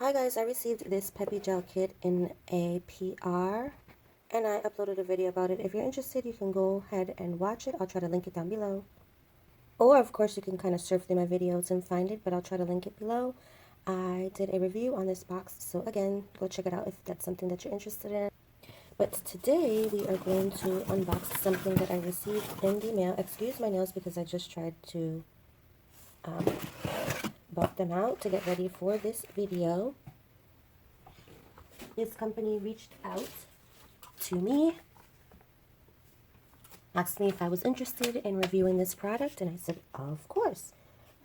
Hi guys, I received this Peppy Gel Kit in APR and I uploaded a video about it. If you're interested, you can go ahead and watch it. I'll try to link it down below. Or of course you can kind of surf through my videos and find it, but I'll try to link it below. I did a review on this box, so again, go check it out if that's something that you're interested in. But today we are going to unbox something that I received in the mail. Excuse my nails because I just tried to buff them out to get ready for this video. This company reached out to me, asked me if I was interested in reviewing this product, and I said, of course.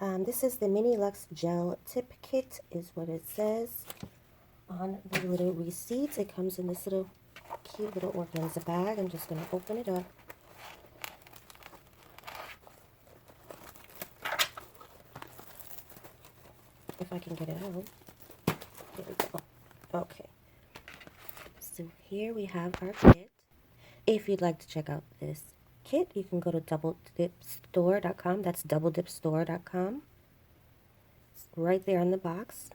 This is the Mini Luxe Gel Tip Kit, is what it says on the little receipt. It comes in this little cute little organza bag. I'm just going to open it up. If I can get it out. There we go. Okay. So here we have our kit. If you'd like to check out this kit, you can go to doubledipstore.com. That's doubledipstore.com. It's right there on the box.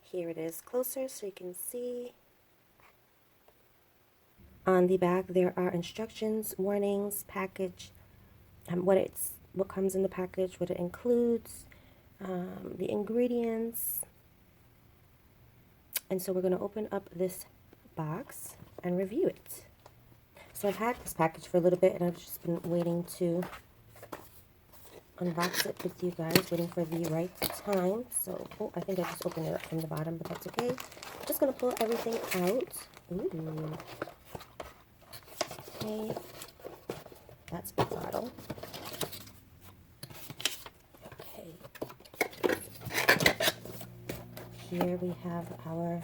Here it is closer so you can see. On the back there are instructions, warnings, package, what comes in the package, what it includes, the ingredients. And so we're going to open up this box and review it. So I've had this package for a little bit and I've just been waiting to unbox it with you guys, waiting for the right time. So, I think I just opened it up from the bottom, but that's okay. I'm just going to pull everything out. Ooh. Okay. That's the bottle. Okay. Here we have our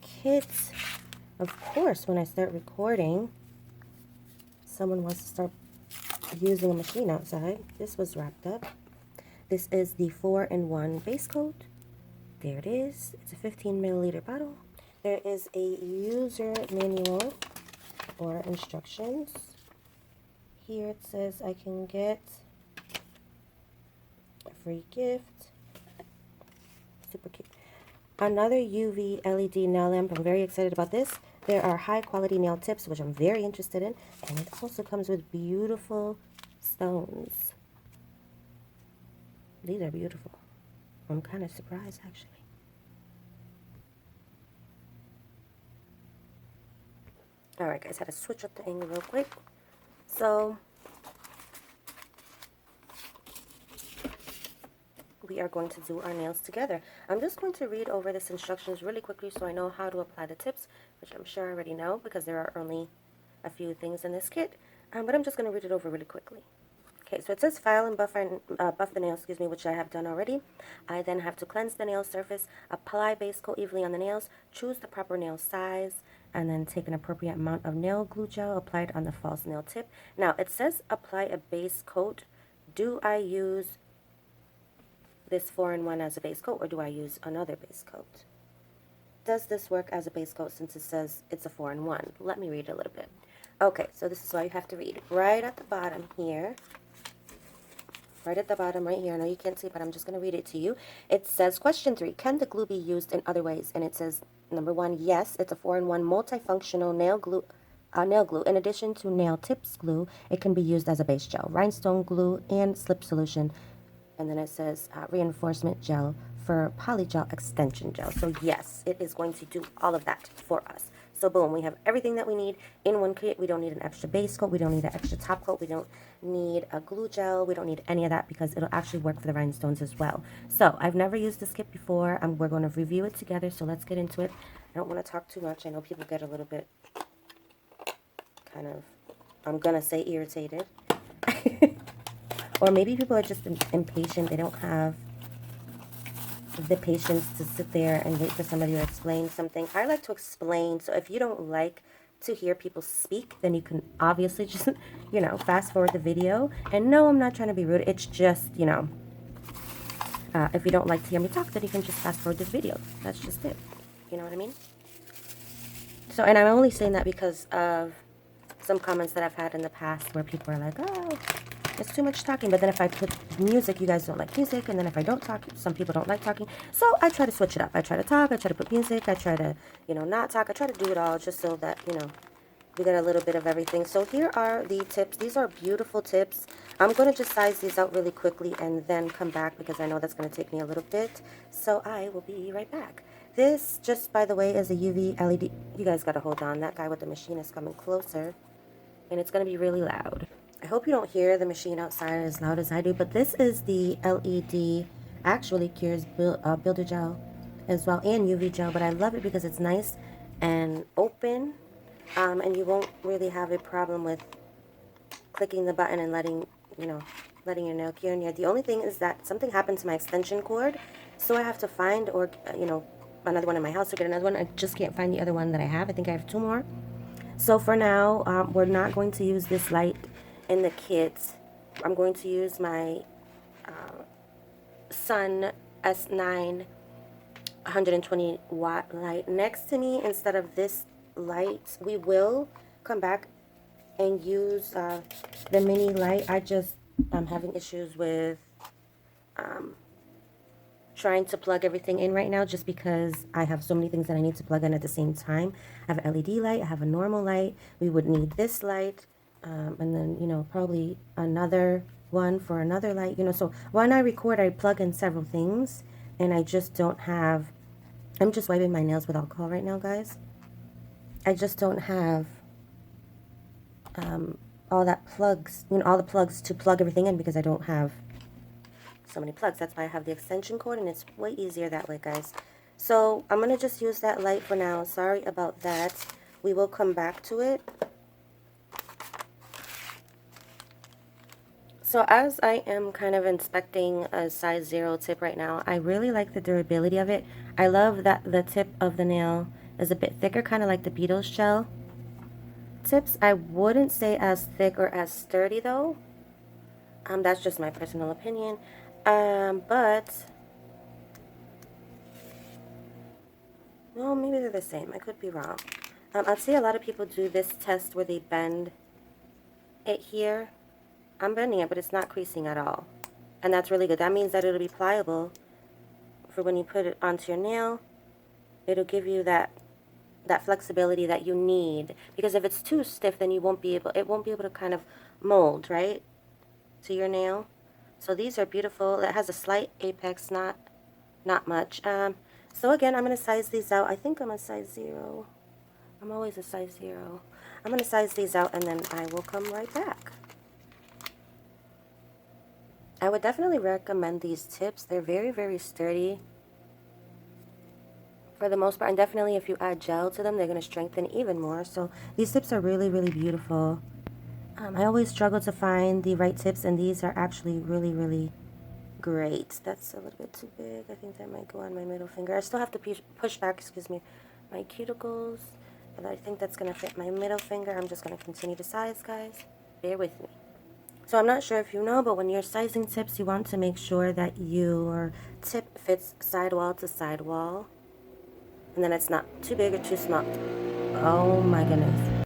kit. Of course, when I start recording, someone wants to start using a machine outside. This was wrapped up. This is the 4-in-1 base coat. There it is. It's a 15 milliliter bottle. There is a user manual or instructions. Here it says I can get a free gift. Super cute. Another UV LED nail lamp. I'm very excited about this. There are high quality nail tips, which I'm very interested in. And it also comes with beautiful stones. These are beautiful. I'm kind of surprised, actually. Alright, guys, I had to switch up the angle real quick. So, we are going to do our nails together. I'm just going to read over this instructions really quickly so I know how to apply the tips, which I'm sure I already know because there are only a few things in this kit. But I'm just going to read it over really quickly. Okay, so it says file and buff the nails, which I have done already. I then have to cleanse the nail surface, apply base coat evenly on the nails, choose the proper nail size, and then take an appropriate amount of nail glue gel applied on the false nail tip. Now, it says apply a base coat. Do I use this 4-in-1 as a base coat, or do I use another base coat? Does this work as a base coat since it says it's a 4-in-1? Let me read a little bit. Okay, so this is why you have to read. Right at the bottom here, right here, I know you can't see, but I'm just going to read it to you. It says, question 3, can the glue be used in other ways? And it says, number 1, yes, it's a 4-in-1 multifunctional nail glue. In addition to nail tips glue, it can be used as a base gel, rhinestone glue, and slip solution. And then it says reinforcement gel for polygel extension gel. So yes, it is going to do all of that for us. So boom, we have everything that we need in one kit. We don't need an extra base coat. We don't need an extra top coat. We don't need a glue gel. We don't need any of that because it'll actually work for the rhinestones as well. So I've never used this kit before. We're going to review it together. So let's get into it. I don't want to talk too much. I know people get a little bit kind of, I'm going to say irritated. Or maybe people are just impatient. They don't have the patience to sit there and wait for somebody to explain something. I like to explain. So if you don't like to hear people speak, then you can obviously just, fast forward the video. And no, I'm not trying to be rude. It's just, if you don't like to hear me talk, then you can just fast forward this video. That's just it. You know what I mean? So, and I'm only saying that because of some comments that I've had in the past where people are like, oh, It's too much talking. But then if I put music, you guys don't like music. And then if I don't talk, some people don't like talking. So I try to switch it up. I try to talk. I try to put music. I try to, you know, not talk. I try to do it all just so that, you know, we get a little bit of everything. So here are the tips. These are beautiful tips. I'm going to just size these out really quickly and then come back because I know that's going to take me a little bit. So I will be right back. This, just by the way, is a UV LED. You guys got to hold on. That guy with the machine is coming closer. And it's going to be really loud. I hope you don't hear the machine outside as loud as I do. But this is the LED. Actually cures builder gel as well and UV gel. But I love it because it's nice and open. And you won't really have a problem with clicking the button and letting your nail cure in here. The only thing is that something happened to my extension cord. So I have to find, or, you know, another one in my house to get another one. I just can't find the other one that I have. I think I have 2 more. So for now, we're not going to use this light in the kit. I'm going to use my Sun S9 120 watt light next to me instead of this light. We will come back and use the mini light. I'm having issues with trying to plug everything in right now just because I have so many things that I need to plug in at the same time. I have an LED light, I have a normal light. We would need this light, and then, you know, probably another one for another light, you know. So when I record, I plug in several things, and I just don't have, I'm just wiping my nails with alcohol right now, guys. I just don't have all that plugs, you know, all the plugs to plug everything in because I don't have so many plugs. That's why I have the extension cord, and it's way easier that way, guys. So I'm going to just use that light for now. Sorry about that. We will come back to it. So as I am kind of inspecting a size 0 tip right now, I really like the durability of it. I love that the tip of the nail is a bit thicker, kind of like the Beatles gel tips. I wouldn't say as thick or as sturdy though. That's just my personal opinion. But well, maybe they're the same. I could be wrong. I'd see a lot of people do this test where they bend it here. I'm bending it, but it's not creasing at all. And that's really good. That means that it'll be pliable for when you put it onto your nail. It'll give you that flexibility that you need. Because if it's too stiff, then it won't be able to kind of mold, right, to your nail. So these are beautiful. It has a slight apex, not much. So again, I'm going to size these out. I think I'm a size 0. I'm always a size 0. I'm going to size these out, and then I will come right back. I would definitely recommend these tips. They're very, very sturdy for the most part. And definitely if you add gel to them, they're going to strengthen even more. So these tips are really, really beautiful. I always struggle to find the right tips, and these are actually really, really great. That's a little bit too big. I think that might go on my middle finger. I still have to push back, excuse me, my cuticles. And I think that's going to fit my middle finger. I'm just going to continue to size, guys. Bear with me. So I'm not sure if you know, but when you're sizing tips, you want to make sure that your tip fits sidewall to sidewall. And then it's not too big or too small. Oh my goodness.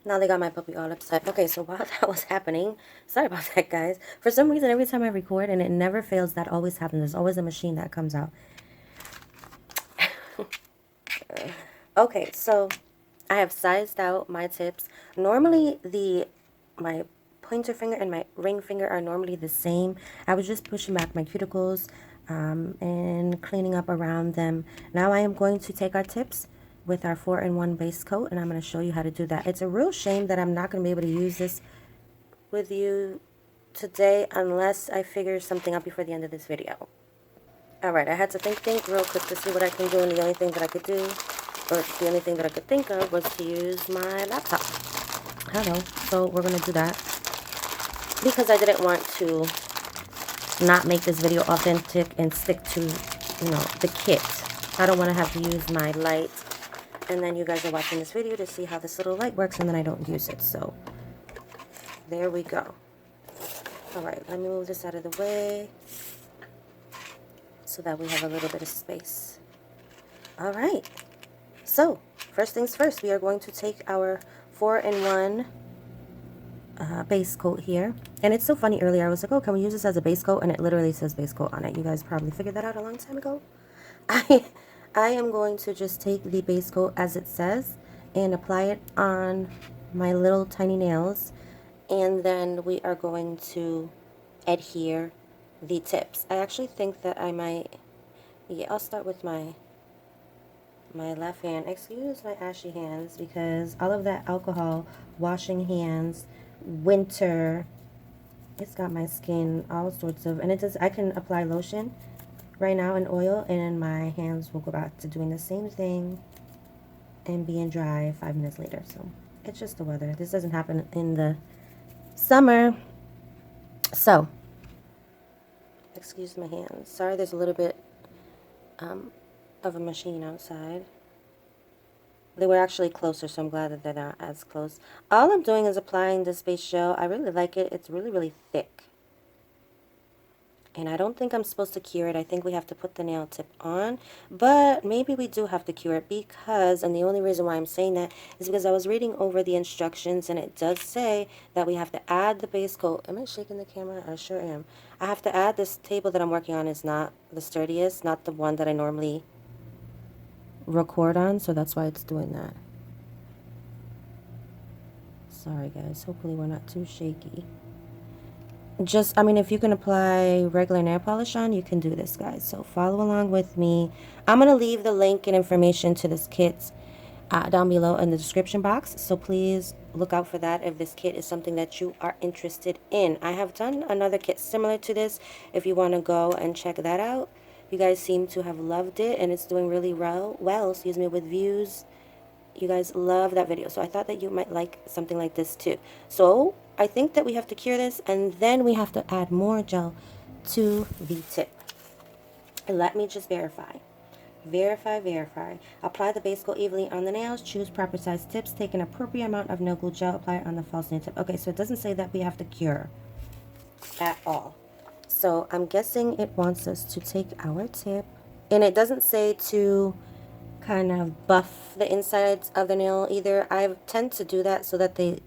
Now they got my puppy all upset. Okay, so while that was happening, sorry about that, guys. For some reason, every time I record, and it never fails, that always happens. There's always a machine that comes out. Okay, so I have sized out my tips. Normally, my pointer finger and my ring finger are normally the same. I was just pushing back my cuticles and cleaning up around them. Now I am going to take our tips with our 4-in-1 base coat, and I'm going to show you how to do that. It's a real shame that I'm not going to be able to use this with you today unless I figure something out before the end of this video. Alright, I had to think real quick to see what I can do, and the only thing that I could do, or the only thing that I could think of, was to use my laptop. Hello. So we're going to do that because I didn't want to not make this video authentic and stick to, you know, the kit. I don't want to have to use my light, and then you guys are watching this video to see how this little light works, and then I don't use it. So there we go. Alright, let me move this out of the way so that we have a little bit of space. Alright, so first things first, we are going to take our 4-in-1 base coat here. And it's so funny, earlier I was like, oh, can we use this as a base coat? And it literally says base coat on it. You guys probably figured that out a long time ago. I am going to just take the base coat as it says and apply it on my little tiny nails, and then we are going to adhere the tips. I actually think that I might, yeah, I'll start with my left hand. Excuse my ashy hands because all of that alcohol, washing hands, winter, it's got my skin all sorts of, and it does, I can apply lotion right now and oil, and my hands will go back to doing the same thing and being dry 5 minutes later. So it's just the weather. This doesn't happen in the summer. So excuse my hands. Sorry, there's a little bit of a machine outside. They were actually closer, so I'm glad that they're not as close. All I'm doing is applying this base gel. I really like it. It's really, really thick. And I don't think I'm supposed to cure it. I think we have to put the nail tip on. But maybe we do have to cure it because, and the only reason why I'm saying that is because I was reading over the instructions, and it does say that we have to add the base coat. Am I shaking the camera? I sure am. I have to add, this table that I'm working on is not the sturdiest, not the one that I normally record on, so that's why it's doing that. Sorry guys, hopefully we're not too shaky. Just, I mean, if you can apply regular nail polish on, you can do this, guys. So follow along with me. I'm going to leave the link and information to this kit down below in the description box. So please look out for that if this kit is something that you are interested in. I have done another kit similar to this if you want to go and check that out. You guys seem to have loved it, and it's doing really well, with views. You guys love that video, so I thought that you might like something like this too. So I think that we have to cure this, and then we have to add more gel to the tip. And let me just verify. Verify. Apply the base coat evenly on the nails. Choose proper size tips. Take an appropriate amount of nail glue gel. Apply it on the false nail tip. Okay, so it doesn't say that we have to cure at all. So I'm guessing it wants us to take our tip, and it doesn't say to kind of buff the insides of the nail either. I tend to do that so that they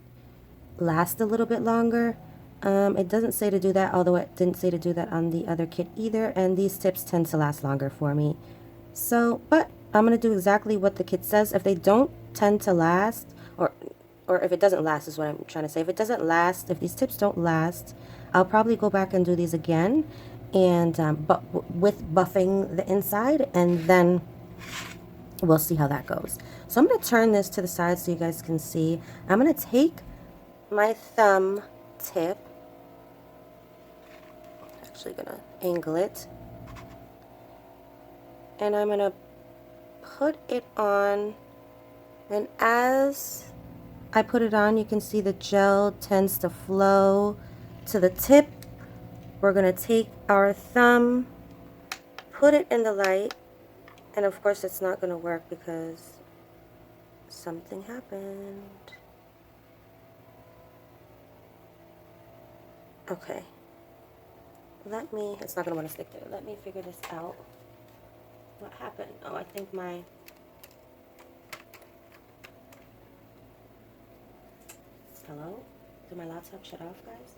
last a little bit longer. It doesn't say to do that, although it didn't say to do that on the other kit either, and these tips tend to last longer for me. So, but I'm going to do exactly what the kit says. If they don't tend to last, or if it doesn't last is what I'm trying to say. If it doesn't last, if these tips don't last, I'll probably go back and do these again, and but with buffing the inside, and then we'll see how that goes. So I'm going to turn this to the side so you guys can see. I'm going to take my thumb tip, actually going to angle it, and I'm going to put it on, and as I put it on, you can see the gel tends to flow to the tip. We're going to take our thumb, put it in the light, and of course it's not going to work because something happened. Okay. It's not going to want to stick there. Let me figure this out. What happened? Oh, I think hello? Did my laptop shut off, guys?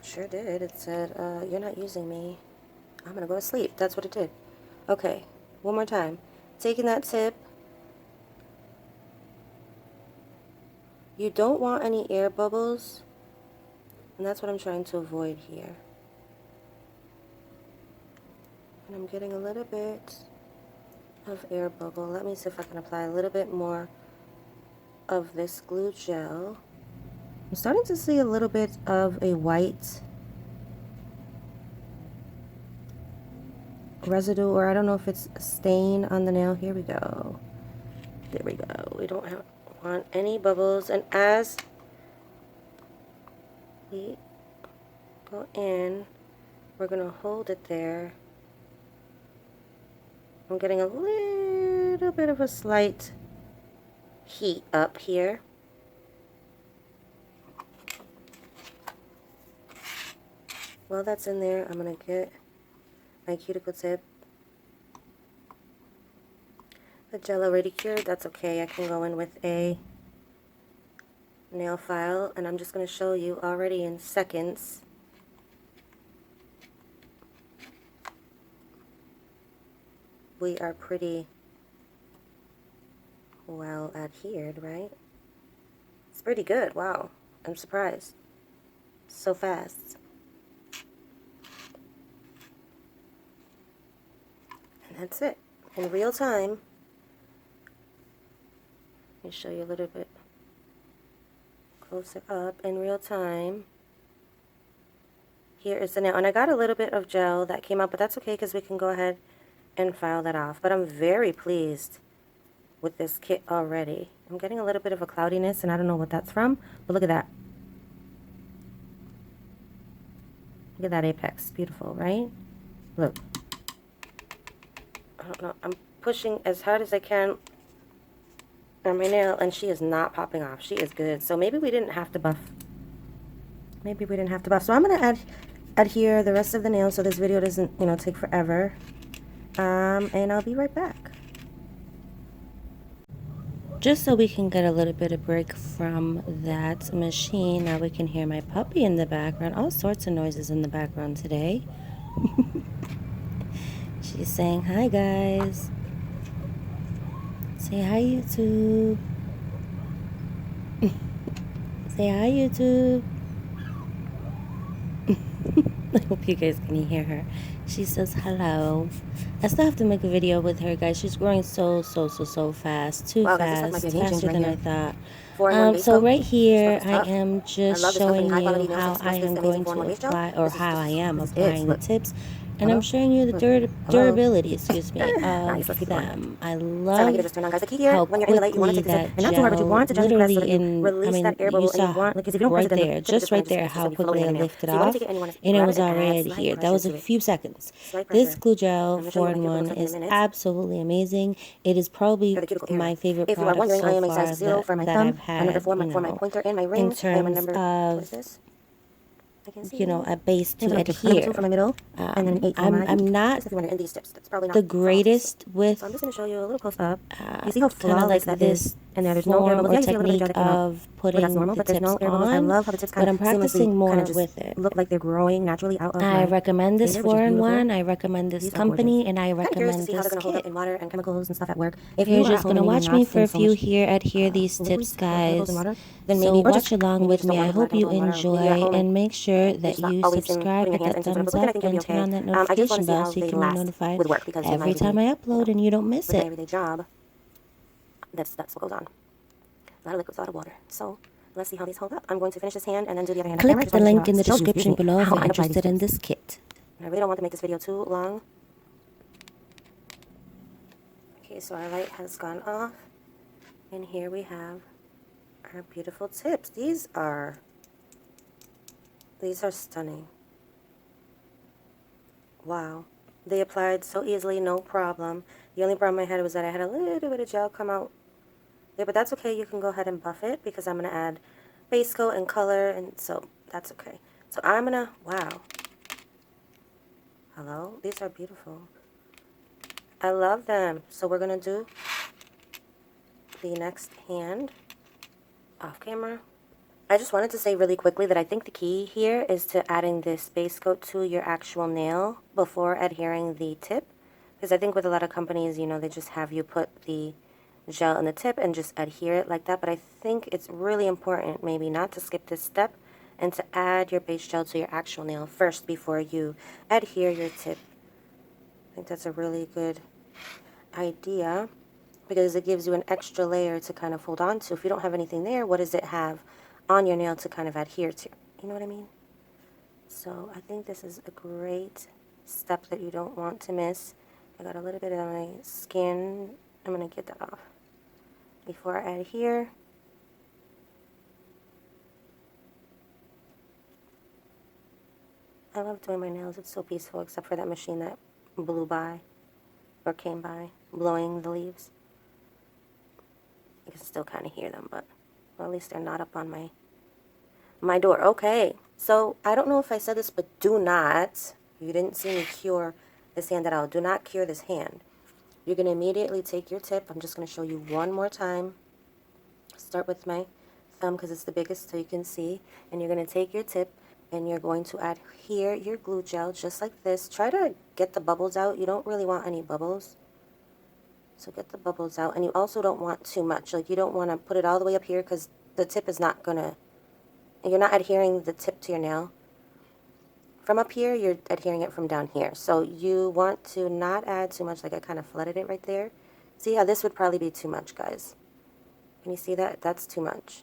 Sure did. It said, you're not using me. I'm going to go to sleep. That's what it did. Okay. One more time. Taking that tip. You don't want any air bubbles. And that's what I'm trying to avoid here. And I'm getting a little bit of air bubble. Let me see if I can apply a little bit more of this glue gel. I'm starting to see a little bit of a white residue, or I don't know if it's a stain on the nail. Here we go. There we go. We don't want any bubbles. And as we go in, we're going to hold it there. I'm getting a little bit of a slight heat up here. While that's in there, I'm going to get my cuticle tip The gel already cured, that's okay. I can go in with a nail file, and I'm just going to show you already in seconds. We are pretty well adhered, right? It's pretty good. Wow. I'm surprised. So fast. And that's it. In real time. Let me show you a little bit closer up. In real time. Here is the nail. And I got a little bit of gel that came out, but that's okay because we can go ahead and file that off. But I'm very pleased with this kit already. I'm getting a little bit of a cloudiness, and I don't know what that's from, but look at that. Look at that apex. Beautiful, right? Look. I don't know. I'm pushing as hard as I can on my nail, and she is not popping off. She is good. So maybe we didn't have to buff. Maybe we didn't have to buff. So I'm going to adhere the rest of the nail so this video doesn't, take forever. And I'll be right back. Just so we can get a little bit of break from that machine, now we can hear my puppy in the background. All sorts of noises in the background today. She's saying, hi guys. Say hi, YouTube. Say hi, YouTube. I hope you guys can hear her. She says hello. I still have to make a video with her, guys. She's growing so fast. Too fast. Faster than I thought. So right here, I am just showing you how I am going to apply, or how I am applying the tips. And I'm showing you the durability, of them. I love how quickly that gel, literally in, you saw right there, just right there, how quickly I lifted off, and it was already here. That was a few seconds. This glue gel 4-in-1 is absolutely amazing. It is probably my favorite product so far that I've had, in terms of a base to adhere. I'm not the greatest with I'm just going to show you a little close up. You see how flawless that is? And there's no air bubbles. Yeah, technique of putting the tips on, I love how the tips but I'm practicing more with it. Look like they're growing naturally out of I recommend this 4-in-1. I recommend this company, and I recommend this kit. In water and chemicals and stuff at work. If you're just going to watch me for a few here, adhere these tips, guys. So watch along with me. I hope you enjoy, and make sure that you subscribe, hit that thumbs up, and turn on that notification bell so you can be notified every time I upload and you don't miss it. Everyday job. That's what goes on. A lot of liquids, a lot of water. So let's see how these hold up. I'm going to finish this hand and then do the other hand. Click the link in the description below if you're interested in this kit. I really don't want to make this video too long. Okay, so our light has gone off. And here we have our beautiful tips. These are stunning. Wow. They applied so easily, no problem. The only problem I had was that I had a little bit of gel come out. Yeah, but that's okay. You can go ahead and buff it because I'm going to add base coat and color, and so that's okay. So I'm going to, wow. Hello? These are beautiful. I love them. So we're going to do the next hand off camera. I just wanted to say really quickly that I think the key here is to adding this base coat to your actual nail before adhering the tip. Because I think with a lot of companies, they just have you put the gel in the tip and just adhere it like that. But I think it's really important maybe not to skip this step and to add your base gel to your actual nail first before you adhere your tip. I think that's a really good idea because it gives you an extra layer to kind of hold on to. If you don't have anything there, what does it have on your nail to kind of adhere to? You know what I mean? So I think this is a great step that you don't want to miss. I got a little bit of my skin. I'm going to get that off before I adhere. I love doing my nails. It's so peaceful, except for that machine that blew by or came by, blowing the leaves. You can still kind of hear them, but well, at least they're not up on my door. Okay, so I don't know if I said this, but do not, you didn't see me cure this hand at all. Do not cure this hand. you're going to immediately take your tip. I'm just going to show you one more time. Start with my thumb because it's the biggest so you can see. And you're going to take your tip and you're going to add here your glue gel just like this. Try to get the bubbles out. You don't really want any bubbles. So get the bubbles out. And you also don't want too much. Like you don't want to put it all the way up here because the tip is not going to, you're not adhering the tip to your nail. From up here, you're adhering it from down here. So you want to not add too much, like I kind of flooded it right there. See how this would probably be too much, guys. Can you see that? That's too much.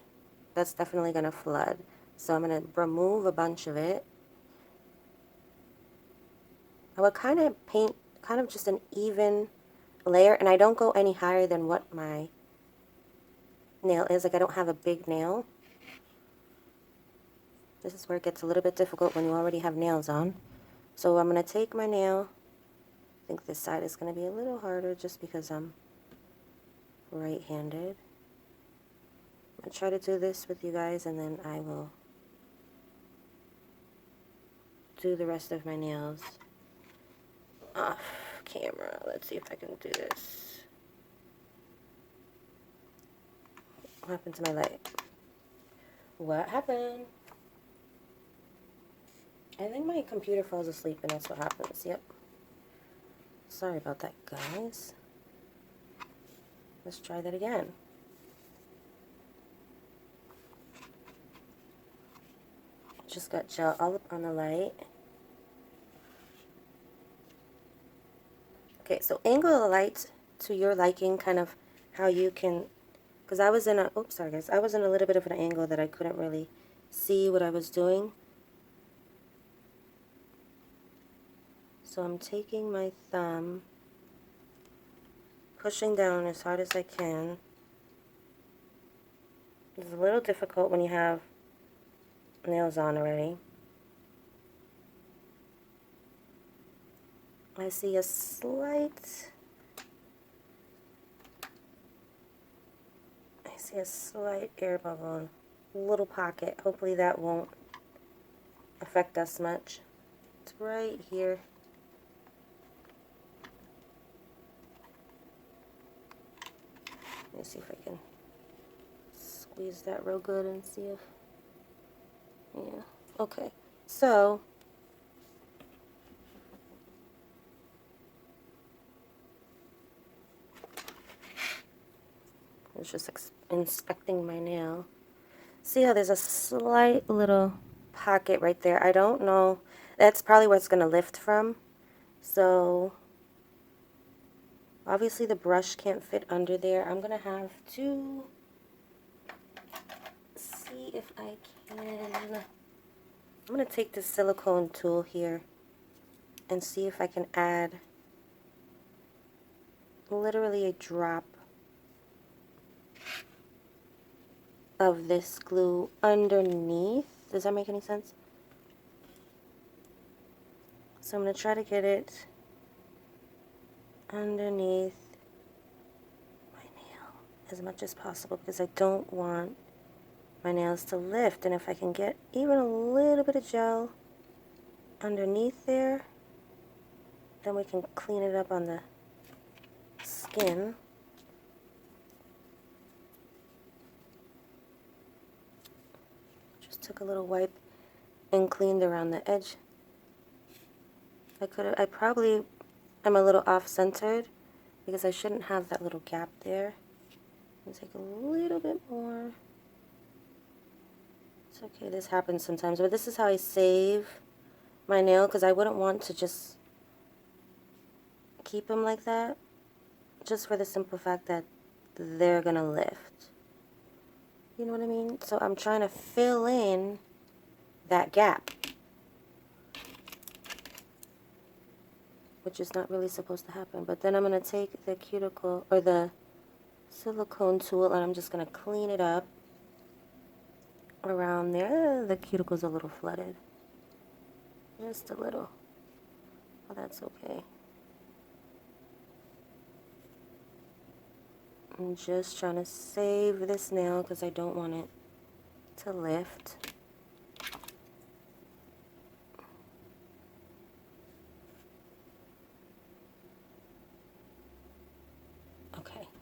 That's definitely going to flood. So I'm going to remove a bunch of it. I would kind of paint kind of just an even layer, and I don't go any higher than what my nail is. Like I don't have a big nail. This is where it gets a little bit difficult when you already have nails on. So I'm going to take my nail. I think this side is going to be a little harder just because I'm right-handed. I'm going to try to do this with you guys, and then I will do the rest of my nails off camera. Let's see if I can do this. What happened to my light? What happened? I think my computer falls asleep and that's what happens. Yep. Sorry about that, guys. Let's try that again. Just got gel all up on the light. Okay, so angle the light to your liking, kind of how you can, because I was in a, oops, sorry guys, I was in a little bit of an angle that I couldn't really see what I was doing. So I'm taking my thumb, pushing down as hard as I can. It's a little difficult when you have nails on already. I see a slight air bubble, little pocket. Hopefully that won't affect us much. It's right here. Let me see if I can squeeze that real good and see if, yeah, okay. So, I was just inspecting my nail. See how there's a slight little pocket right there? I don't know. That's probably where it's going to lift from. So, obviously the brush can't fit under there. I'm going to have to see if I can. I'm going to take this silicone tool here and see if I can add literally a drop of this glue underneath. Does that make any sense? So I'm going to try to get it underneath my nail as much as possible because I don't want my nails to lift. And if I can get even a little bit of gel underneath there, then we can clean it up on the skin. Just took a little wipe and cleaned around the edge. I probably am a little off-centered because I shouldn't have that little gap there. Let me take a little bit more. It's okay, this happens sometimes, but this is how I save my nail because I wouldn't want to just keep them like that, just for the simple fact that they're gonna lift. You know what I mean? So I'm trying to fill in that gap, which is not really supposed to happen. But then I'm going to take the cuticle or the silicone tool and I'm just going to clean it up around there. The cuticle's a little flooded. Just a little. Oh, that's okay. I'm just trying to save this nail because I don't want it to lift.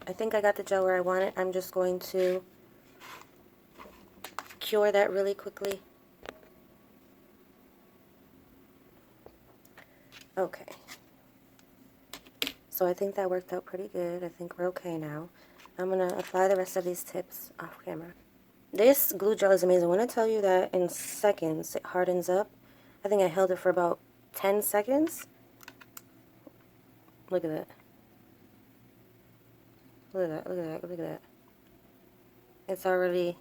I think I got the gel where I want it. I'm just going to cure that really quickly. Okay. So I think that worked out pretty good. I think we're okay now. I'm going to apply the rest of these tips off camera. This glue gel is amazing. When I tell you that in seconds it hardens up, I think I held it for about 10 seconds. Look at that. Look at that, look at that, look at that. It's already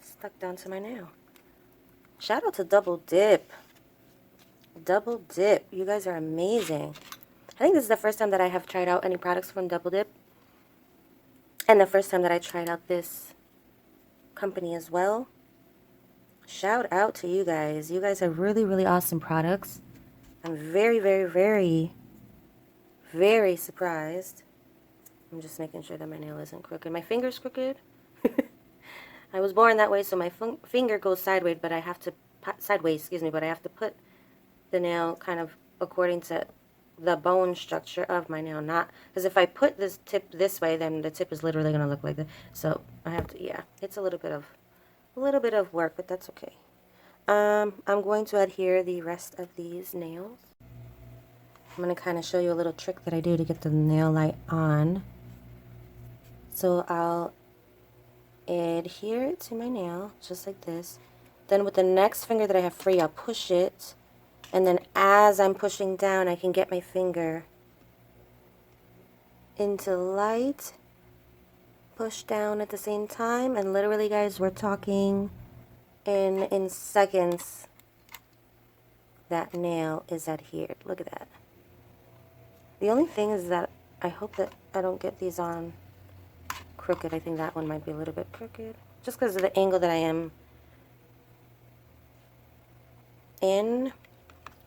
stuck down to my nail. Shout out to Double Dip. Double Dip. You guys are amazing. I think this is the first time that I have tried out any products from Double Dip. And the first time that I tried out this company as well. Shout out to you guys. You guys are really, really awesome products. I'm very, very, very, very surprised. I'm just making sure that my nail isn't crooked. My finger's crooked. I was born that way, so my finger goes sideways, but I have to but I have to put the nail kind of according to the bone structure of my nail, not because if I put this tip this way, then the tip is literally gonna look like this. So I have to, yeah, it's a little bit of work, but that's okay. I'm going to adhere the rest of these nails. I'm gonna kind of show you a little trick that I do to get the nail light on. So I'll adhere it to my nail just like this. Then with the next finger that I have free, I'll push it. And then as I'm pushing down, I can get my finger into light, push down at the same time, and literally, guys, we're talking in seconds, that nail is adhered. Look at that. The only thing is that I hope that I don't get these on crooked. I think that one might be a little bit crooked, just because of the angle that I am in.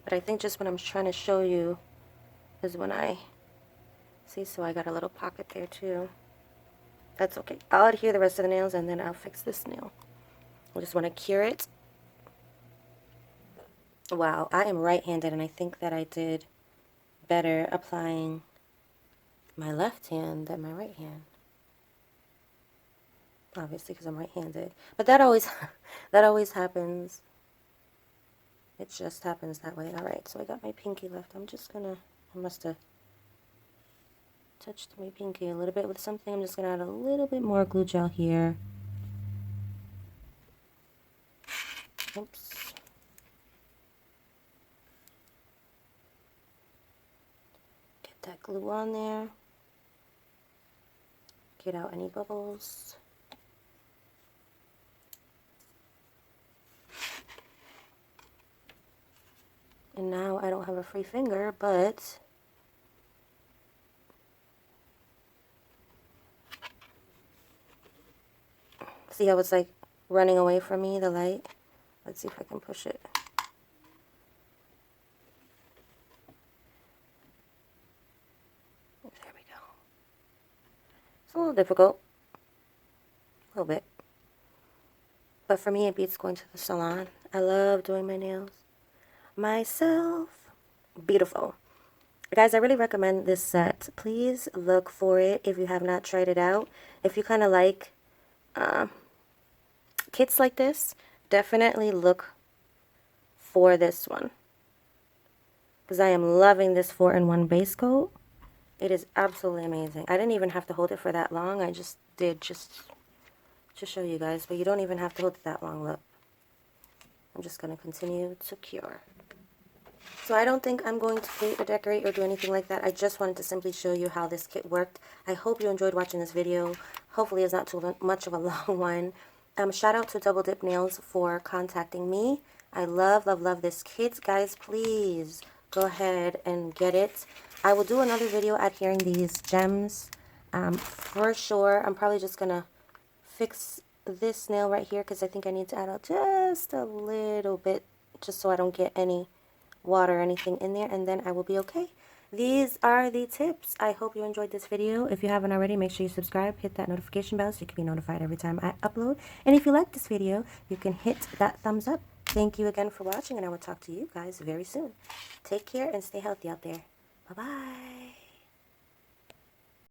But I think just what I'm trying to show you is when I see, so I got a little pocket there too. That's okay. I'll adhere the rest of the nails and then I'll fix this nail. I just want to cure it. Wow, I am right-handed and I think that I did better applying my left hand than my right hand. Obviously, because I'm right-handed. But that always happens. It just happens that way. Alright, so I got my pinky left. I'm just gonna, I must have touched my pinky a little bit with something. I'm just gonna add a little bit more glue gel here. Oops. Get that glue on there. Get out any bubbles. And now I don't have a free finger, but see how it's like running away from me, the light? Let's see if I can push it. There we go. It's a little difficult. A little bit. But for me, it beats going to the salon. I love doing my nails myself. Beautiful. Guys, I really recommend this set. Please look for it if you have not tried it out. If you kind of like kits like this, definitely look for this one. Because I am loving this 4-in-1 base coat. It is absolutely amazing. I didn't even have to hold it for that long. I just did just to show you guys. But you don't even have to hold it that long. Look. I'm just going to continue to cure. So I don't think I'm going to paint or decorate or do anything like that. I just wanted to simply show you how this kit worked. I hope you enjoyed watching this video. Hopefully it's not too much of a long one. Shout out to Double Dip Nails for contacting me. I love, love, love this kit. Guys, please go ahead and get it. I will do another video adhering these gems for sure. I'm probably just going to fix this nail right here because I think I need to add out just a little bit just so I don't get any water or anything in there, and then I will be okay. These are the tips. I hope you enjoyed this video. If you haven't already, make sure you subscribe, hit that notification bell so you can be notified every time I upload. And if you like this video, you can hit that thumbs up. Thank you again for watching, and I will talk to you guys very soon. Take care and stay healthy out there. Bye-bye.